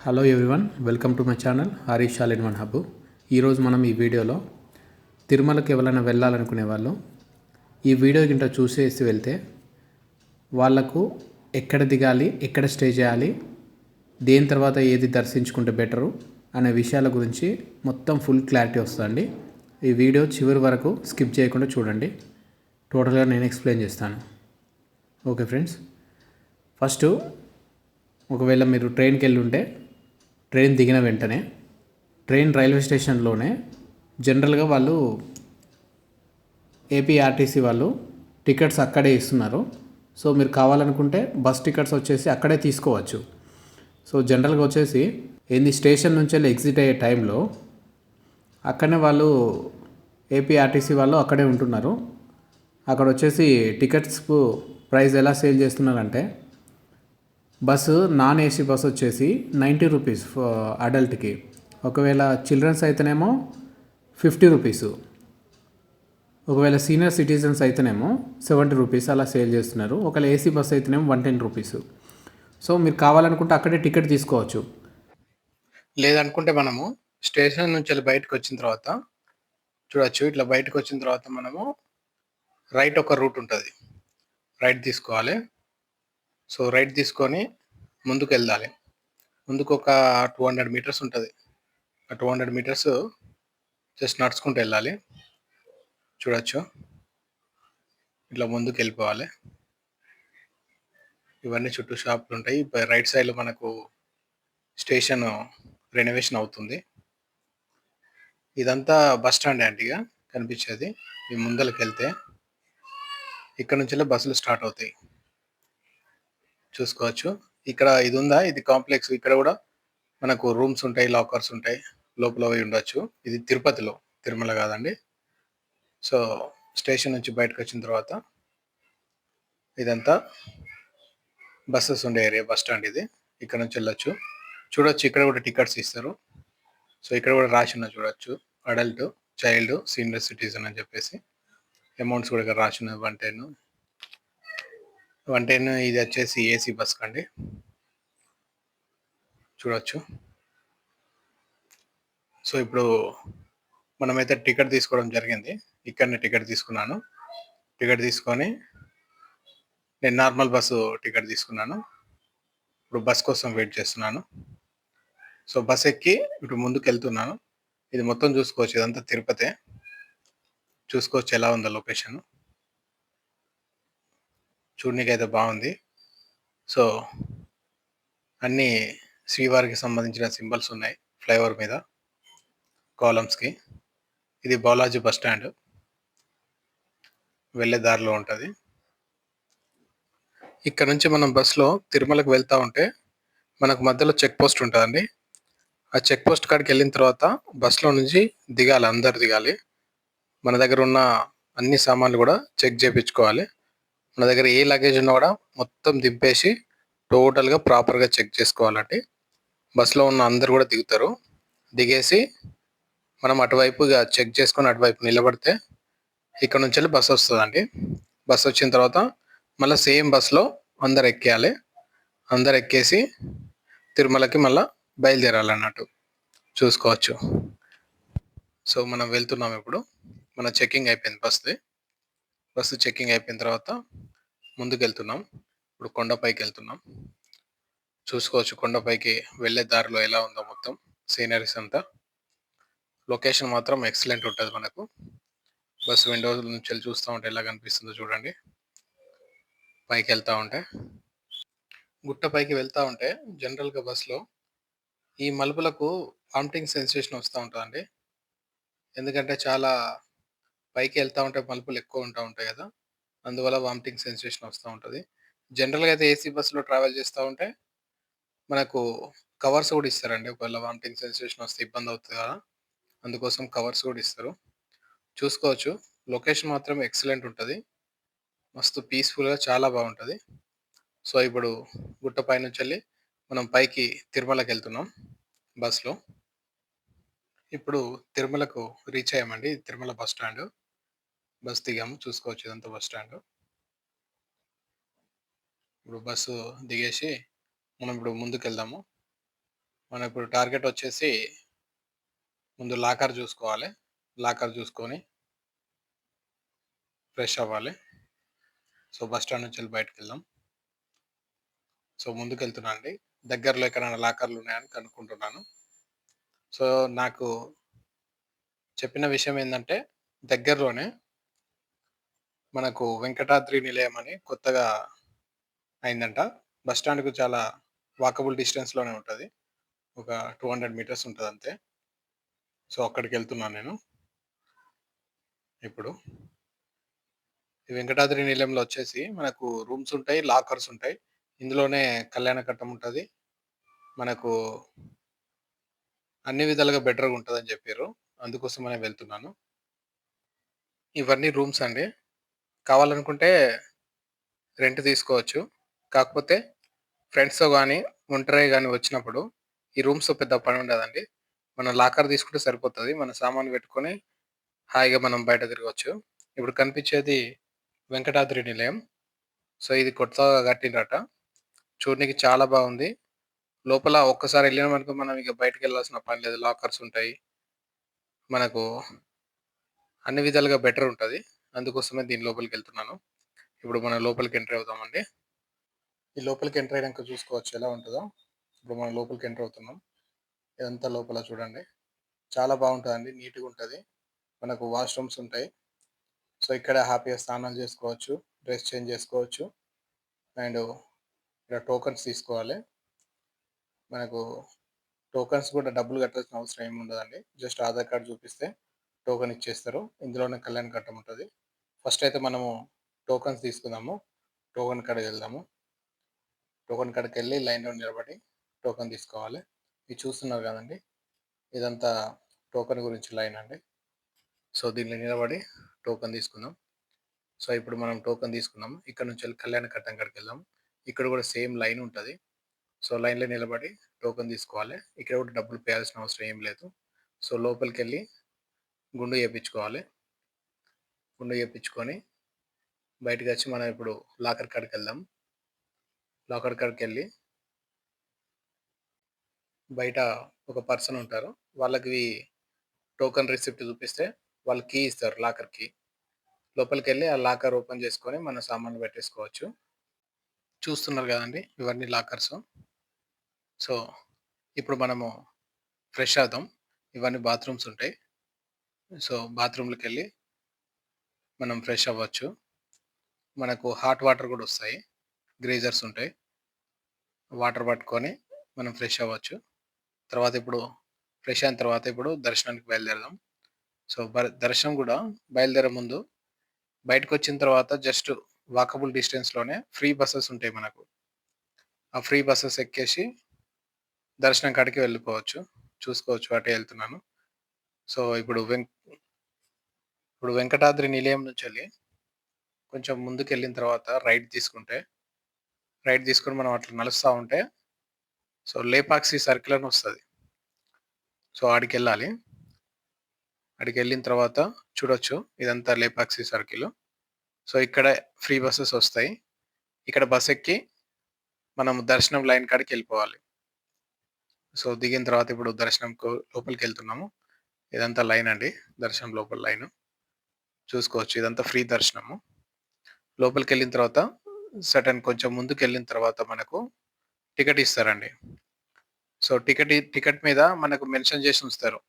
Hello everyone, welcome to my channel Harish all in one hub. ఈరోజు మనం ఈ వీడియోలో తిరుమలకి ఎవరైనా వెళ్ళాలనుకునే వాళ్ళు ఈ వీడియో కింద చూసేసి వెళ్తే వాళ్ళకు ఎక్కడ దిగాలి, ఎక్కడ స్టే చేయాలి, దేని తర్వాత ఏది దర్శించుకుంటే బెటరు అనే విషయాల గురించి మొత్తం ఫుల్ క్లారిటీ వస్తుందండి. ఈ వీడియో చివరి వరకు స్కిప్ చేయకుండా చూడండి. టోటల్గా నేను ఎక్స్ప్లెయిన్ చేస్తాను. ఓకే ఫ్రెండ్స్, ఫస్ట్ ఒకవేళ మీరు ట్రైన్కి వెళ్ళి ఉంటే ట్రైన్ దిగిన వెంటనే ట్రైన్ రైల్వే స్టేషన్లోనే జనరల్గా వాళ్ళు ఏపీఆర్టీసీ వాళ్ళు టికెట్స్ అక్కడే ఇస్తున్నారు. సో మీరు కావాలనుకుంటే బస్ టికెట్స్ వచ్చేసి అక్కడే తీసుకోవచ్చు. సో జనరల్గా వచ్చేసి స్టేషన్ నుంచి వెళ్ళి ఎగ్జిట్ అయ్యే టైంలో అక్కడనే వాళ్ళు ఏపీఆర్టీసీ వాళ్ళు అక్కడే ఉంటున్నారు. అక్కడ వచ్చేసి టికెట్స్కు ప్రైస్ ఎలా సేల్ చేస్తున్నారంటే బస్సు నాన్ ఏసీ బస్ వచ్చేసి 90 రూపీస్ అడల్ట్కి, ఒకవేళ చిల్డ్రన్స్ అయితేనేమో 50 రూపీసు, ఒకవేళ సీనియర్ సిటిజన్స్ అయితేనేమో 70 రూపీస్ అలా సేల్ చేస్తున్నారు. ఒకవేళ ఏసీ బస్ అయితేనేమో 110 రూపీస్. సో మీరు కావాలనుకుంటే అక్కడే టికెట్ తీసుకోవచ్చు. లేదనుకుంటే మనము స్టేషన్ నుంచి వెళ్ళి బయటకు వచ్చిన తర్వాత చూడొచ్చు. ఇట్లా బయటకు వచ్చిన తర్వాత మనము రైట్ ఒక రూట్ ఉంటుంది, రైట్ తీసుకోవాలి. సో రైట్ తీసుకొని ముందుకు వెళ్ళాలి. ముందుకు ఒక 200 మీటర్స్ ఉంటుంది. ఆ 200 మీటర్స్ జస్ట్ నడుచుకుంటూ వెళ్ళాలి. చూడొచ్చు, ఇట్లా ముందుకు వెళ్ళిపోవాలి. ఇవన్నీ చుట్టూ షాపులు ఉంటాయి. రైట్ సైడ్లో మనకు స్టేషన్ రెనోవేషన్ అవుతుంది. ఇదంతా బస్ స్టాండ్ యాంటీగా కనిపించేది. ఈ ముందరికి వెళ్తే ఇక్కడ నుంచి బస్సులు స్టార్ట్ అవుతాయి. చూసుకోవచ్చు, ఇక్కడ ఇది ఉందా, ఇది కాంప్లెక్స్. ఇక్కడ కూడా మనకు రూమ్స్ ఉంటాయి, లాకర్స్ ఉంటాయి, లోపల పోయి ఉండొచ్చు. ఇది తిరుపతిలో, తిరుమల కాదండి. సో స్టేషన్ నుంచి బయటకు వచ్చిన తర్వాత ఇదంతా బస్సెస్ ఉండే ఏరియా, బస్ స్టాండ్ ఇది. ఇక్కడ నుంచి వెళ్ళొచ్చు. చూడొచ్చు, ఇక్కడ కూడా టికెట్స్ ఇస్తారు. సో ఇక్కడ కూడా రాసి ఉన్న చూడొచ్చు, అడల్ట్, చైల్డ్, సీనియర్ సిటిజన్ అని చెప్పేసి అమౌంట్స్ కూడా ఇక్కడ రాసి ఉన్నది. 110. ఇది వచ్చేసి ఏసీ బస్ కండి. చూడొచ్చు. సో ఇప్పుడు మనమైతే టికెట్ తీసుకోవడం జరిగింది. ఇక్కడనే టికెట్ తీసుకున్నాను. టికెట్ తీసుకొని నేను నార్మల్ బస్సు టికెట్ తీసుకున్నాను. ఇప్పుడు బస్ కోసం వెయిట్ చేస్తున్నాను. సో బస్ ఎక్కి ఇప్పుడు ముందుకు వెళ్తున్నాను. ఇది మొత్తం చూసుకోవచ్చు, ఇదంతా తిరుపతి. చూసుకోవచ్చు ఎలా ఉందో లొకేషన్. చూడనీకి అయితే బాగుంది. సో అన్ని శ్రీవారికి సంబంధించిన సింబల్స్ ఉన్నాయి ఫ్లైఓవర్ మీద, కాలమ్స్కి. ఇది బాలాజీ బస్ స్టాండ్, వెళ్ళే దారిలో ఉంటుంది. ఇక్కడ నుంచి మనం బస్సులో తిరుమలకు వెళ్తూ ఉంటే మనకు మధ్యలో చెక్ పోస్ట్ ఉంటుందండి. ఆ చెక్ పోస్ట్ కాడికి వెళ్ళిన తర్వాత బస్సులో నుంచి దిగాలి, అందరు దిగాలి. మన దగ్గర ఉన్న అన్ని సామాన్లు కూడా చెక్ చేయించుకోవాలి. మన దగ్గర ఏ లగేజ్ ఉన్నా కూడా మొత్తం దింపేసి టోటల్గా ప్రాపర్గా చెక్ చేసుకోవాలండి. బస్సులో ఉన్న అందరు కూడా దిగుతారు. దిగేసి మనం అటువైపుగా చెక్ చేసుకొని అటువైపు నిలబడితే ఇక్కడ నుంచి వెళ్ళి బస్సు వస్తుందండి. బస్సు వచ్చిన తర్వాత మళ్ళీ సేమ్ బస్సులో అందరు ఎక్కేయాలి. అందరు ఎక్కేసి తిరుమలకి మళ్ళీ బయలుదేరాలన్నట్టు. చూసుకోవచ్చు. సో మనం వెళ్తున్నాం ఇప్పుడు. మన చెక్కింగ్ అయిపోయింది బస్సు చెక్కింగ్ అయిపోయిన తర్వాత ముందుకు వెళ్తున్నాం. ఇప్పుడు కొండపైకి వెళ్తున్నాం. చూసుకోవచ్చు కొండపైకి వెళ్ళే దారిలో ఎలా ఉందో మొత్తం సీనరీస్ అంతా. లొకేషన్ మాత్రం ఎక్సలెంట్ ఉంటుంది. మనకు బస్సు విండో నుంచి వెళ్ళి చూస్తూ ఉంటే ఎలా కనిపిస్తుందో చూడండి. పైకి వెళ్తూ ఉంటే, గుట్ట పైకి వెళ్తూ ఉంటే జనరల్గా బస్సులో ఈ మలుపులకు వామిటింగ్ సెన్సేషన్ వస్తూ ఉంటుందండి. ఎందుకంటే చాలా పైకి వెళ్తూ ఉంటే మలుపులు ఎక్కువ ఉంటాయి కదా, అందువల్ల వామిటింగ్ సెన్సేషన్ వస్తూ ఉంటుంది. జనరల్గా అయితే ఏసీ బస్సులో ట్రావెల్ చేస్తూ ఉంటే మనకు కవర్స్ కూడా ఇస్తారండి. ఒకవేళ వామిటింగ్ సెన్సేషన్ వస్తే ఇబ్బంది అవుతుంది కదా, అందుకోసం కవర్స్ కూడా ఇస్తారు. చూసుకోవచ్చు, లొకేషన్ మాత్రం ఎక్సలెంట్ ఉంటుంది. మస్తు పీస్ఫుల్గా చాలా బాగుంటుంది. సో ఇప్పుడు గుట్ట పై నుంచి వెళ్ళి మనం పైకి తిరుమలకి వెళ్తున్నాం బస్లో. ఇప్పుడు తిరుమలకు రీచ్ అయ్యామండి. Tirumala bus stand. బస్ దిగాము. చూసుకోవచ్చు, ఇదంతా బస్ స్టాండ్. ఇప్పుడు బస్సు దిగేసి మనం ఇప్పుడు ముందుకు వెళ్దాము. మనం ఇప్పుడు టార్గెట్ వచ్చేసి ముందు లాకర్ చూసుకోవాలి. లాకర్ చూసుకొని ఫ్రెష్ అవ్వాలి. సో, బస్ స్టాండ్ నుంచెళ్ళి బయటికెళ్దాం. సో, ముందుకెళ్తున్నా అండి. దగ్గరలో ఎక్కడైనా లాకర్‌లున్నాయని కనుక్కుంటున్నాను. సో, నాకు చెప్పిన విషయం ఏందంటే, దగ్గరలోనే మనకు వెంకటాద్రి నిలయం అని కొత్తగా అయిందంట. బస్ స్టాండ్‌కు చాలా వాకబుల్ డిస్టెన్స్‌లోనే ఉంటది. ఒక 200 మీటర్స్ ఉంటదంతే. సో, అక్కడికెళ్తున్నాను నేను ఇప్పుడు. ఈ వెంకటాద్రి నిలయంలో వచ్చేసి మనకు రూమ్స్ ఉంటాయి, లాకర్స్ ఉంటాయి. ఇందులోనే కళ్యాణ కట్టం ఉంటది. మనకు అన్ని విధాలుగా బెటర్‌గా ఉంటదని జెప్పిర్రు. అందుకోసమనే వెళ్తున్నాను. ఇవన్నీ రూమ్స్ అండి. కావాలనుకుంటే రెంట్ తీసుకోవచ్చు. కాకపోతే ఫ్రెండ్స్‌తో గాని, ఒంటరిగా గాని వచ్చినప్పుడు ఈ రూమ్స్‌తో పెద్ద పనుండదండి. మనం లాకర్ తీసుకుంటే సరిపోతది. మన సామాను పెట్టుకొని హాయిగా మనం బయట తిరగొచ్చు. ఇప్పుడు కనిపిచ్చేది వెంకటాద్రి నిలయం. సో, ఇది కొత్తగా కట్టిండ్రట. చూడనీకి చాలా బాగుంది. లోపల ఒక్కసారి ఎళ్ళినామనుకో మనం ఇక బయటికెళ్ళాల్సిన పని లేదు. లాకర్స్ ఉంటాయి. మనకు అన్ని విధాలుగా బెటర్ ఉంటది. అందుకోసమే దీని లోపలికెళ్తున్నాను. ఇప్పుడు మనం లోపలికి ఎంటర్ అవుదామండి. ఈ లోపలికి ఎంటర్ అయినంక చూసుకోవచ్చు ఎలా ఉంటదో. ఇప్పుడు మనం లోపలికి ఎంటర్ అవుతున్నాం. ఇదంతా లోపల చూడండి. చాలా బాగుంటదండి. నీట్‌గా ఉంటది. మనకు వాష్‌రూమ్స్ ఉంటాయి. సో, ఇక్కడ హ్యాపీగా స్నానాలు చేసుకోవచ్చు. డ్రెస్ చేంజ్ చేసుకోవచ్చు. అండ్ ఇక్కడ టోకెన్స్ తీసుకోవాలి. మనకు టోకెన్స్ కూడా డబ్బులు కట్టాల్సిన అవసరం ఏమి ఉండదండి. జస్ట్ ఆధార్ కార్డ్ చూపిస్తే టోకెన్ ఇచ్చేస్తారు. ఇందులోనే కళ్యాణ కట్టం ఉంటది. ఫస్ట్ అయితే మనము టోకెన్స్ తీసుకుందాము. టోకెన్ కాడికి వెళ్దాము. టోకెన్ కాడికెళ్ళి లైన్‌లో నిలబడి టోకెన్ తీసుకోవాలి. ఇది చూస్తున్నారు కదండీ! ఇదంతా టోకెన్ గురించి లైన్ అండి. సో, దీనిలో నిలబడి టోకెన్ తీసుకుందాం. సో, ఇప్పుడు మనం టోకెన్ తీసుకున్నాం. ఇక్కడ నుంచెళ్ళి కళ్యాణ కట్టం కాడికెళ్దాం. ఇక్కడ కూడా సేమ్ లైన్ ఉంటది. సో, లైన్‌లో నిలబడి టోకెన్ తీసుకోవాలి. ఇక్కడ కూడా డబ్బులు పే చేయాల్సిన అవసరం ఏం లేదు. సో, లోపలికెళ్ళి గుండు చేపించుకోవాలి. గుండు చేపించుకొని బయటకొచ్చి మనం ఇప్పుడు లాకర్ కాడికెళ్దాం. లాకర్ కాడికెళ్ళి బయట ఒక పర్సన్ ఉంటారు. వాళ్ళకి టోకెన్ రిసిప్ట్ చూపిస్తే వాళ్ళు కీ ఇస్తారు లాకర్ కీ. లోపలికెళ్ళి ఆ లాకర్ ఓపెన్ చేసుకొని మన సామాన్లు పెట్టేసుకోవచ్చు. చూస్తున్నారు గదండీ! ఇవన్నీ లాకర్సు. సో, ఇప్పుడు మనము ఫ్రెష్ అవుదాం. ఇవన్నీ బాత్రూమ్స్ ఉంటాయి. సో, బాత్రూమ్‌లకెళ్ళి మనం ఫ్రెష్ అవ్వచ్చు. మనకు హాట్ వాటర్ గూడా ఒస్తాయి. గ్రీజర్స్ ఉంటాయి. వాటర్ పట్టుకొని మనం ఫ్రెష్ అవ్వచ్చు. తర్వాత ఇప్పుడు ఫ్రెష్ అయిన తర్వాత ఇప్పుడు దర్శనానికి బయలుదేరదాం. సో, దర్శనం గూడా బయలుదేరే ముందు బయటకొచ్చిన తర్వాత జస్ట్ వాకబుల్ డిస్టెన్స్‌లోనే ఫ్రీ బసెస్ ఉంటాయి మనకు. ఆ ఫ్రీ బసెస్ ఎక్కేసి దర్శనం కాడికి వెళ్ళిపోవచ్చు. చూసుకోవచ్చు అటే ఎళ్తున్నాను. సో, ఇప్పుడు వెంకటాద్రి నిలయం నుంచెళ్ళి కొంచెం ముందుకెళ్ళిన తర్వాత రైట్ తీసుకొని మనం అట్లా నడుస్తా ఉంటే సో, లేపాక్షి సర్కిల్ అని వస్తది. సో, ఆడికెళ్ళాలి. ఆడికెళ్ళిన తర్వాత చూడొచ్చు ఇదంతా లేపాక్షి సర్కిలు. సో, ఇక్కడ ఫ్రీ బసెస్ వస్తాయి. ఇక్కడ బస్ ఎక్కి మనం దర్శనం లైన్ కాడికెళ్ళిపోవాలి. సో, దిగిన తర్వాత ఇప్పుడు దర్శనంకు లోపలికెళ్తున్నాము. ఇదంతా లైన్ అండి. దర్శనం లోపల లైను. చూసుకోవచ్చు ఇదంతా ఫ్రీ దర్శనము. లోపలికెళ్ళిన తర్వాత కొంచెం ముందుకెళ్ళిన తర్వాత మనకు టికెట్ ఇస్తారండి. సో, టికెట్ మీద మనకు మెన్షన్ చేసి ఉంచుతారు.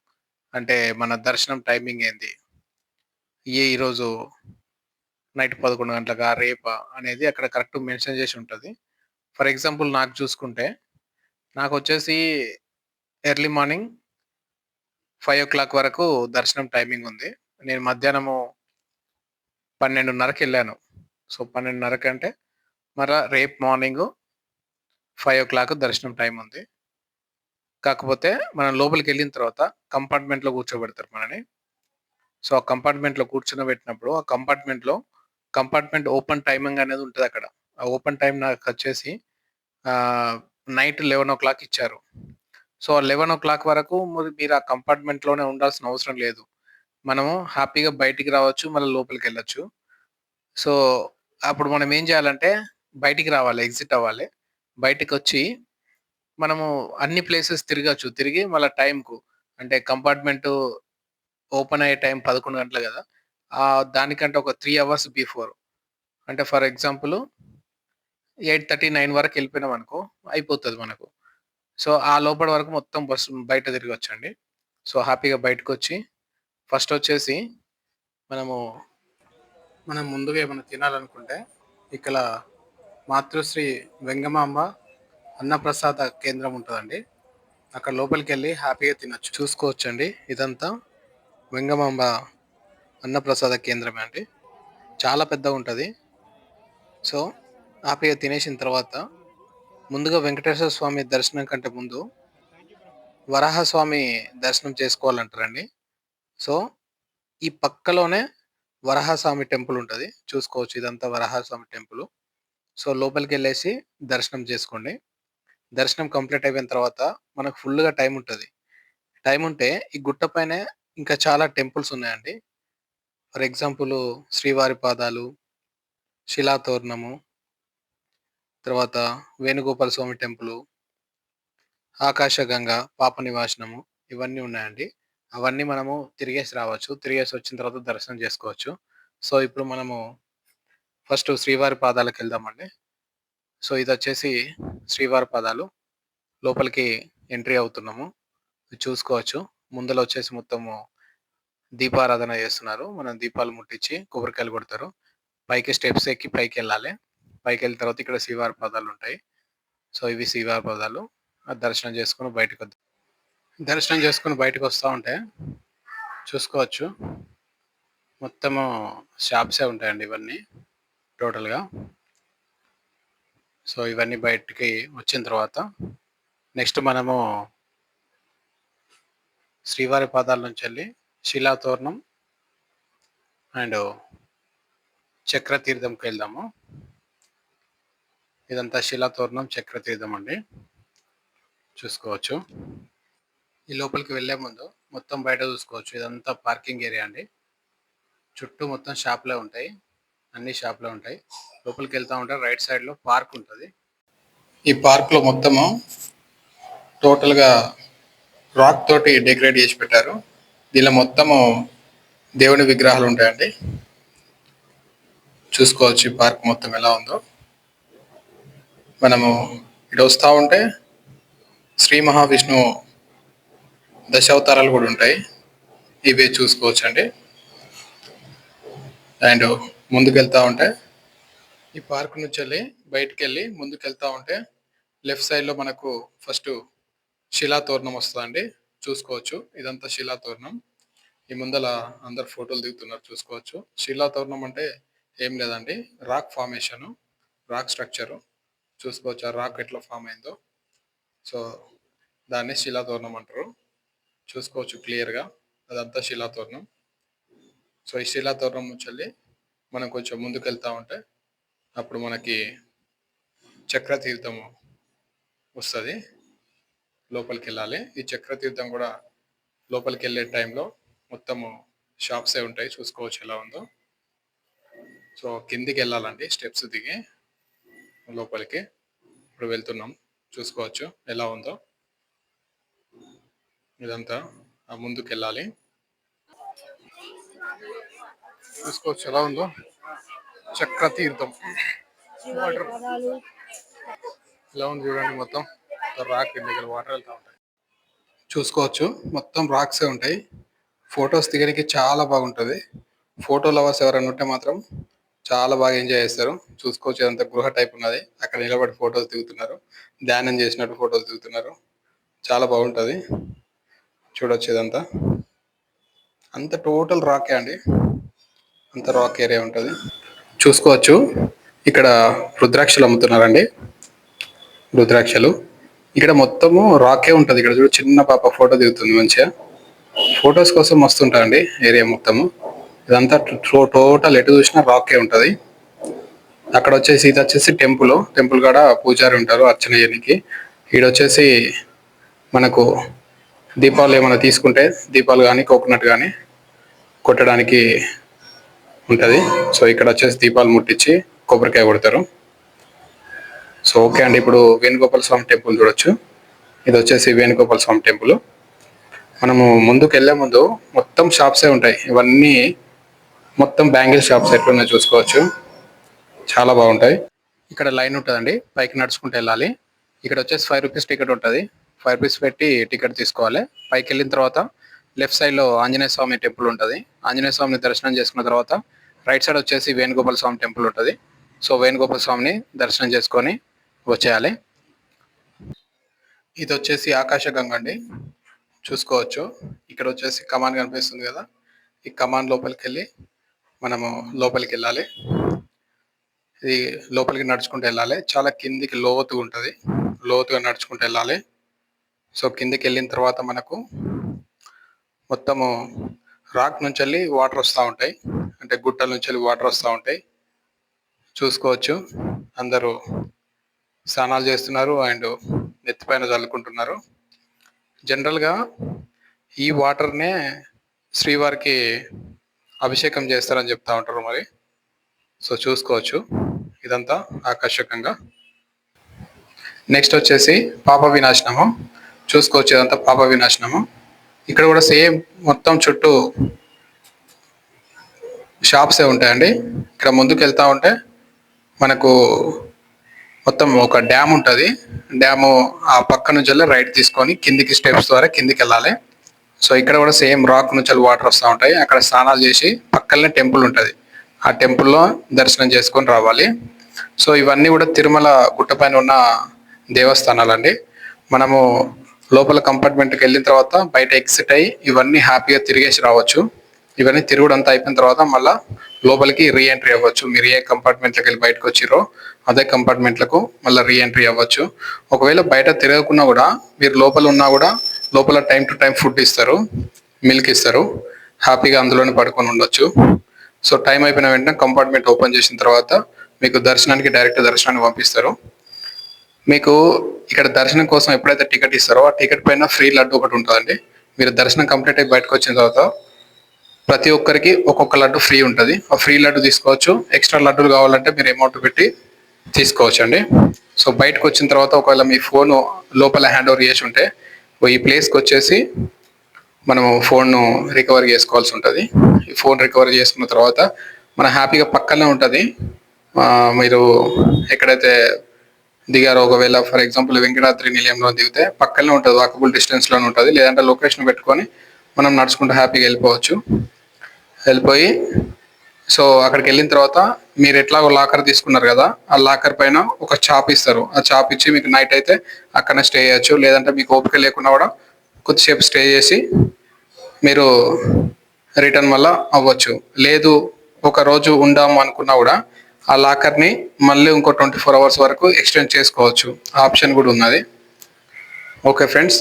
అంటే మన దర్శనం టైమింగ్ ఏంది? ఈరోజు నైట్ 11 గంటలకా? రేపా? అనేది అక్కడ కరెక్ట్ మెన్షన్ చేసి ఉంటది. ఫర్ ఎగ్జాంపుల్ నాకు చూసుకుంటే నాకొచ్చేసి ఎర్లీ మార్నింగ్ 5:00 వరకు దర్శనం టైమింగ్ ఉంది. నేను మధ్యాహ్నము 12:30కెళ్ళాను. సో, 12:30 కంటే రేపు మార్నింగు 5:00 దర్శనం టైమ్ ఉంది. కాకపోతే మనం లోపలికెళ్ళిన తర్వాత కంపార్ట్మెంట్‌లో కూర్చోబెడతారు మనని. సో, ఆ కంపార్ట్మెంట్‌లో కూర్చోబెట్టినప్పుడు ఆ కంపార్ట్మెంట్ ఓపెన్ టైమింగ్ అనేది ఉంటదక్కడ. ఆ ఓపెన్ టైమ్ నాకొచ్చేసి నైట్ 11:00 ఇచ్చారు. సో, 11:00 వరకు మీరు ఆ కంపార్ట్మెంట్‌లోనే ఉండాల్సిన అవసరం లేదు. మనము హ్యాపీగా బయటికి రావచ్చు. మళ్ళీ లోపలికెళ్ళొచ్చు. సో, అప్పుడు మనం ఏం చేయాలంటే బయటికి రావాలి. ఎగ్జిట్ అవ్వాలి. బయటికొచ్చి మనము అన్ని ప్లేసెస్ తిరగొచ్చు. తిరిగి మళ్ళా టైంకు అంటే కంపార్ట్‌మెంటు ఓపెన్ అయ్యే టైం 11 గంటలు గదా! దానికంటే ఒక 3 అవర్స్ బిఫోర్ అంటే ఫర్ ఎగ్జాంపుల్ 8:30, 9 వరకెళ్ళిపోయినామనుకో అయిపోతది మనకు. సో, ఆ లోపటి వరకు మొత్తం బయట తిరగొచ్చండి. సో, హ్యాపీగా బయటకొచ్చి ఫస్టొచ్చేసి మనము మనం ముందుగా ఏమన్నా తినాలనుకుంటే ఇక్కడ మాతృశ్రీ వెంగమాంబ అన్నప్రసాద కేంద్రం ఉంటదండి. అక్కడ లోపలికెళ్ళి హ్యాపీగా తినొచ్చు. చూసుకోవచ్చండి ఇదంతా వెంగమాంబ అన్నప్రసాద కేంద్రమే అండి. చాలా పెద్దగుంటది. సో, హ్యాపీగా తినేసిన తర్వాత ముందుగా వెంకటేశ్వర స్వామి దర్శనం కంటే ముందు వరాహస్వామి దర్శనం చేసుకోవాలంటారండి. సో, ఈ పక్కలోనే వరాహస్వామి టెంపుల్ ఉంటది. చూసుకోవచ్చు ఇదంతా వరాహస్వామి టెంపులు. సో, లోపలికెళ్ళేసి దర్శనం చేసుకోండి. దర్శనం కంప్లీట్ అయిపోయిన తర్వాత మనకు ఫుల్‌గా టైమ్ ఉంటది. టైమ్ ఉంటే ఈ గుట్ట పైనే ఇంకా చాలా టెంపుల్స్ ఉన్నాయండి. ఫర్ ఎగ్జాంపుల్ శ్రీవారి పాదాలు, శిలాతోరణము, తర్వాత వేణుగోపాల స్వామి టెంపులు, ఆకాశగంగ, పాప నివాసనము ఇవన్నీ ఉన్నాయండి. అవన్నీ మనము తిరిగేసి రావచ్చు. తిరిగేసి వచ్చిన తర్వాత దర్శనం చేసుకోవచ్చు. సో, ఇప్పుడు మనము ఫస్ట్ శ్రీవారి పాదాలకెళ్దామండి. సో, ఇదొచ్చేసి శ్రీవారి పాదాలు. లోపలికి ఎంట్రీ అవుతున్నాము. చూసుకోవచ్చు. ముందల వచ్చేసి మొత్తము దీపారాధన చేస్తున్నారు. మనం దీపాలు ముట్టించి కొబ్బరికాయలు కొడతారు. పైకి స్టెప్స్ ఎక్కి పైకెళ్ళాలి. పైకెళ్ళిన తర్వాత ఇక్కడ శ్రీవారి పాదాలుంటాయి. సో, ఇవి శ్రీవారి పాదాలు. దర్శనం చేసుకొని దర్శనం చేసుకొని బయటకొస్తా ఉంటే చూసుకోవచ్చు. మొత్తము షాప్సే ఉంటాయండి ఇవన్నీ టోటల్‌గా. సో, ఇవన్నీ బయటికి వచ్చిన తర్వాత నెక్స్ట్ మనము శ్రీవారి పాదాల నుంచెళ్ళి శిలాతోరణం అండ్ చక్రతీర్థంకెళ్దాము. ఇదంతా శిలాతోరణం, చక్రతీర్థం అండి. చూసుకోవచ్చు. ఈ లోపలికి వెళ్ళే ముందు మొత్తం బయట చూసుకోవచ్చు. ఇదంతా పార్కింగ్ ఏరియా అండి. చుట్టూ మొత్తం షాపులే ఉంటాయి. అన్ని షాపులే ఉంటాయి. లోపలికెళ్తా ఉంటే రైట్ సైడ్‌లో పార్క్ ఉంటది. ఈ పార్క్‌లో మొత్తము టోటల్‌గా రాక్ తోటి డెకరేట్ చేసి పెట్టారు. దీనిలో మొత్తము దేవుని విగ్రహాలు ఉంటాయండి. చూసుకోవచ్చు ఈ పార్క్ మొత్తం ఎలా ఉందో. మనము ఇటు వస్తా ఉంటే శ్రీ మహావిష్ణువు దశావతారాలు కూడా ఉంటాయి. ఇవి చూసుకోవచ్చండి. అండ్ ముందుకెళ్తా ఉంటే ఈ పార్క్ నుంచి వెళ్ళి బయటికెళ్ళి ముందుకెళ్తా ఉంటే లెఫ్ట్ సైడ్‌లో మనకు ఫస్ట్ శిలాతోరణం వస్తదండి. చూసుకోవచ్చు. ఇదంతా శిలాతోరణం. ఈ ముందల అందరు ఫోటోలు దిగుతున్నారు చూసుకోవచ్చు. శిలాతోరణం అంటే ఏం లేదండి. Rock formation. Rock structure. చూసుకోవచ్చు. ఆ రాక్ ఎట్లా ఫామ్ అయిందో. సో, దాన్ని శిలాతోరణం అంటారు. చూసుకోవచ్చు క్లియర్‌గా. అదంతా శిలాతోరణం. సో, ఈ శిలాతోరణం నుంచెళ్ళి మనం కొంచెం ముందుకెళ్తా ఉంటే అప్పుడు మనకి చక్రతీర్థము వస్తది. లోపలికెళ్ళాలి. ఈ చక్రతీర్థం కూడా లోపలికెళ్ళే టైంలో మొత్తము షాప్సే ఉంటాయి. చూసుకోవచ్చు ఎలా ఉందో. సో, కిందికెళ్ళాలండి స్టెప్స్ దిగి లోపలికి. ఇప్పుడు వెళ్తున్నాం. చూసుకోవచ్చు ఎలా ఉందో. ఇదంతా ముందుకెళ్ళాలి. చూసుకోవచ్చు ఎలా ఉందో. చక్రతీర్థం. వాటర్ ఎలా ఉంది చూడండి మొత్తం. రాక్ దగ్గర వాటర్ వెళ్తా ఉంటాయి. చూసుకోవచ్చు మొత్తం రాక్సే ఉంటాయి. ఫొటోస్ దిగడానికి చాలా బాగుంటది. ఫోటో లవర్స్ ఎవరైనా ఉంటే మాత్రం చాలా బాగా ఎంజాయ్ చేస్తారు. చూసుకోవచ్చు ఇదంతా గృహ టైప్ ఉన్నది. అక్కడ నిలబడి ఫోటోస్ దిగుతున్నారు. ధ్యానం చేసినట్టు ఫోటోస్ దిగుతున్నారు. చాలా బాగుంటది. చూడొచ్చు ఇదంతా. అంత టోటల్ రాకే అండి. అంత రాక్ ఏరియా ఉంటది. చూసుకోవచ్చు ఇక్కడ రుద్రాక్షలు అమ్ముతున్నారండి. రుద్రాక్షలు. ఇక్కడ మొత్తము రాకే ఉంటది. ఇక్కడ చూడు చిన్న పాప ఫోటో దిగుతుంది మంచిగా. ఫొటోస్ కోసం మస్తుంటదండి ఏరియా మొత్తము. ఇదంతా టోటల్ ఎటు చూసినా రాకే ఉంటది. అక్కడ వచ్చేసి ఇది వచ్చేసి టెంపుల్. టెంపుల్ కాడ పూజారి ఉంటారు అర్చన చేయడానికి. ఈడొచ్చేసి మనకు దీపాలు ఏమైనా తీసుకుంటే దీపాలు కానీ కోకోనట్ కానీ కొట్టడానికి ఉంటది. సో, ఇక్కడ వచ్చేసి దీపాలు ముట్టించి కొబ్బరికాయ కొడతారు. సో, ఓకే అండి. ఇప్పుడు వేణుగోపాల స్వామి టెంపుల్ చూడొచ్చు. ఇది వచ్చేసి వేణుగోపాల స్వామి టెంపుల్. మనము ముందుకు వెళ్ళే ముందు మొత్తం షాప్సే ఉంటాయి. ఇవన్నీ మొత్తం బ్యాంగిల్ షాప్స్ ఎట్లున్నాయో చూసుకోవచ్చు. చాలా బాగుంటాయి. ఇక్కడ లైన్ ఉంటుందండి, పైకి నడుచుకుంటూ వెళ్ళాలి. ఇక్కడ వచ్చేసి 5 రూపీస్ టికెట్ ఉంటుంది. 5 రూపీస్ పెట్టి టికెట్ తీసుకోవాలి. పైకి వెళ్ళిన తర్వాత లెఫ్ట్ సైడ్లో ఆంజనేయ స్వామి టెంపుల్ ఉంటుంది. ఆంజనేయ స్వామిని దర్శనం చేసుకున్న తర్వాత రైట్ సైడ్ వచ్చేసి వేణుగోపాల స్వామి టెంపుల్ ఉంటుంది. సో వేణుగోపాల స్వామిని దర్శనం చేసుకొని వచ్చేయాలి. ఇది వచ్చేసి ఆకాశగంగ అండి, చూసుకోవచ్చు. ఇక్కడ వచ్చేసి కమాన్ కనిపిస్తుంది కదా, ఈ కమాన్ లోపలికి వెళ్ళి మనము లోపలికి వెళ్ళాలి. ఇది లోపలికి నడుచుకుంటూ వెళ్ళాలి. చాలా కిందికి లోతుగా ఉంటుంది, లోతుగా నడుచుకుంటూ వెళ్ళాలి. సో కిందికి వెళ్ళిన తర్వాత మనకు మొత్తము రాక్ నుంచి వెళ్ళి వాటర్ వస్తూ ఉంటాయి, అంటే గుట్టల నుంచి వెళ్ళి వాటర్ వస్తూ ఉంటాయి. చూసుకోవచ్చు, అందరూ స్నానాలు చేస్తున్నారు అండ్ నెత్తిపైన చల్లుకుంటున్నారు. జనరల్గా ఈ వాటర్నే శ్రీవారికి అభిషేకం చేస్తారని చెప్తా ఉంటారు మరి. సో చూసుకోవచ్చు, ఇదంతా ఆకర్షకంగా. నెక్స్ట్ వచ్చేసి పాప వినాశనము, చూసుకోవచ్చు. ఇదంతా పాప వినాశనము. ఇక్కడ కూడా సేమ్ మొత్తం చుట్టూ షాప్సే ఉంటాయండి. ఇక్కడ ముందుకు వెళ్తూ ఉంటే మనకు మొత్తం ఒక డ్యామ్ ఉంటుంది. డ్యాము ఆ పక్క నుంచి వెళ్ళి రైట్ తీసుకొని కిందికి స్టెప్స్ ద్వారా కిందికి వెళ్ళాలి. సో ఇక్కడ కూడా సేమ్ రాక్ నుంచి వాటర్ వస్తూ ఉంటాయి. అక్కడ స్నానాలు చేసి పక్కనే టెంపుల్ ఉంటుంది, ఆ టెంపుల్లో దర్శనం చేసుకొని రావాలి. సో ఇవన్నీ కూడా తిరుమల గుట్టపైన ఉన్న దేవస్థానాలండి. మనము లోపల కంపార్ట్మెంట్కి వెళ్ళిన తర్వాత బయట ఎగ్జిట్ అయ్యి ఇవన్నీ హ్యాపీగా తిరిగేసి రావచ్చు. ఇవన్నీ తిరుగుడు అంతా అయిపోయిన తర్వాత మళ్ళీ లోపలికి రీఎంట్రీ అవ్వచ్చు. మీరు ఏ కంపార్ట్మెంట్లోకి వెళ్ళి బయటకు వచ్చిరో అదే కంపార్ట్మెంట్లకు మళ్ళీ రీఎంట్రీ అవ్వచ్చు. ఒకవేళ బయట తిరగకున్నా కూడా మీరు లోపల ఉన్నా కూడా లోపల టైం టు టైం ఫుడ్ ఇస్తారు, మిల్క్ ఇస్తారు. హ్యాపీగా అందులోనే పడుకొని ఉండొచ్చు. సో టైం అయిపోయిన వెంటనే కంపార్ట్మెంట్ ఓపెన్ చేసిన తర్వాత మీకు దర్శనానికి డైరెక్ట్ దర్శనానికి పంపిస్తారు. మీకు ఇక్కడ దర్శనం కోసం ఎప్పుడైతే టికెట్ ఇస్తారో ఆ టికెట్ పైన ఫ్రీ లడ్డు ఒకటి ఉంటుందండి. మీరు దర్శనం కంప్లీట్ అయ్యి బయటకు వచ్చిన తర్వాత ప్రతి ఒక్కరికి ఒక్కొక్క లడ్డు ఫ్రీ ఉంటుంది. ఆ ఫ్రీ లడ్డు తీసుకోవచ్చు. ఎక్స్ట్రా లడ్డూలు కావాలంటే మీరు అమౌంట్ పెట్టి తీసుకోవచ్చు అండి. సో బయటకు వచ్చిన తర్వాత ఒకవేళ మీ ఫోన్ లోపల హ్యాండ్ ఓవర్ చేసి ఉంటే ఈ ప్లేస్కి వచ్చేసి మనము ఫోన్ను రికవర్ చేసుకోవాల్సి ఉంటుంది. ఈ ఫోన్ రికవర్ చేసుకున్న తర్వాత మన హ్యాపీగా పక్కనే ఉంటుంది. మీరు ఎక్కడైతే దిగారో, ఒకవేళ ఫర్ ఎగ్జాంపుల్ వెంకటాద్రి నిలయంలో దిగితే పక్కనే ఉంటుంది, వాకబుల్ డిస్టెన్స్లోనే ఉంటుంది. లేదంటే లొకేషన్ పెట్టుకొని మనం నడుచుకుంటూ హ్యాపీగా వెళ్ళిపోయి సో అక్కడికి వెళ్ళిన తర్వాత మీరు ఎట్లాగో లాకర్ తీసుకున్నారు కదా, ఆ లాకర్ పైన ఒక చాప్ ఇస్తారు. ఆ చాప్ ఇచ్చి మీకు నైట్ అయితే అక్కడనే స్టే చేయొచ్చు. లేదంటే మీకు ఓపిక లేకుండా కూడా కొద్దిసేపు స్టే చేసి మీరు రిటర్న్ వల్ల అవ్వచ్చు. లేదు ఒక రోజు ఉందాము అనుకున్నా కూడా ఆ లాకర్ని మళ్ళీ ఇంకో 24 అవర్స్ వరకు ఎక్స్టెండ్ చేసుకోవచ్చు. ఆప్షన్ కూడా ఉన్నది. ఓకే ఫ్రెండ్స్,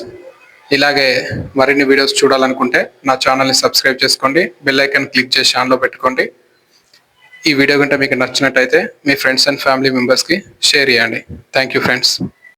ఇలాగే మరిన్ని వీడియోస్ చూడాలనుకుంటే నా ఛానల్ని సబ్స్క్రైబ్ చేసుకోండి, బెల్ ఐకాన్ క్లిక్ చేసి ఆన్లో పెట్టుకోండి. ఈ వీడియో కనుక మీకు నచ్చినట్టయితే మీ ఫ్రెండ్స్ అండ్ ఫ్యామిలీ మెంబర్స్కి షేర్ చేయండి. Thank you friends.